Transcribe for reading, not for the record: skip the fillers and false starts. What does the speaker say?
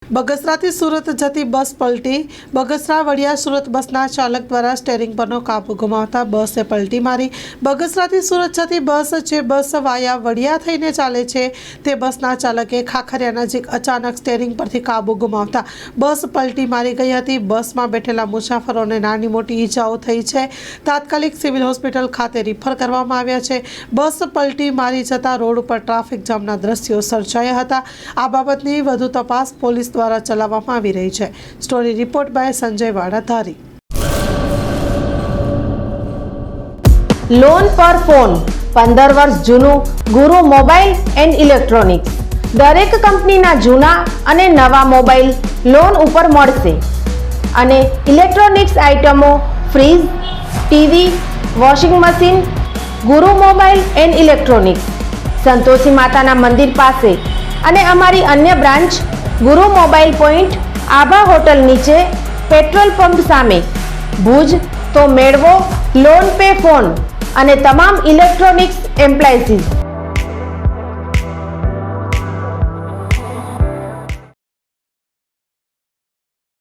બગસરાથી સુરત જતી બસ પલટી. બગસરા વડિયા સુરત બસના ચાલક દ્વારા સ્ટેરિંગ પરનો કાબુ ગુમાવતા બસે પલટી મારી. બગસરાથી સુરત જતી બસ જે બસ વાયા વડિયા થઈને ચાલે છે તે બસના ચાલકે ખાખરિયા નજીક અચાનક સ્ટેરિંગ પરથી કાબુ ગુમાવતા બસ પલટી મારી ગઈ હતી. બસમાં બેઠેલા મુસાફરોને નાની મોટી ઈજાઓ થઈ છે. તાત્કાલિક સિવિલ હોસ્પિટલ ખાતે રિફર કરવામાં આવ્યા છે. બસ પલટી મારી જતા રોડ ઉપર ટ્રાફિક જામના દ્રશ્યો સર્જાયા હતા. આ બાબતની વધુ તપાસ પોલીસ દ્વારા ચલાવવામાં આવી રહી છે. સ્ટોરી રિપોર્ટ બાય સંજય વાડા ધારી. લોન પર ફોન 15 વર્ષ જૂનું ગુરુ મોબાઈલ એન્ડ ઇલેક્ટ્રોનિક્સ. દરેક કંપનીના જૂના અને નવા મોબાઈલ લોન ઉપર મળશે અને ઇલેક્ટ્રોનિક્સ આઇટમો ફ્રીજ, ટીવી, વોશિંગ મશીન. ગુરુ મોબાઈલ એન્ડ ઇલેક્ટ્રોનિક્સ, સંતોષી માતાના મંદિર પાસે અને અમારી અન્ય બ્રાન્ચ ગુરુ મોબાઈલ પોઈન્ટ, આભા હોટલ નીચે, પેટ્રોલ પંપ સામે, ભુજ. તો મેળવો લોન પે ફોન અને તમામ ઇલેક્ટ્રોનિક્સ એપ્લાયન્સીસ.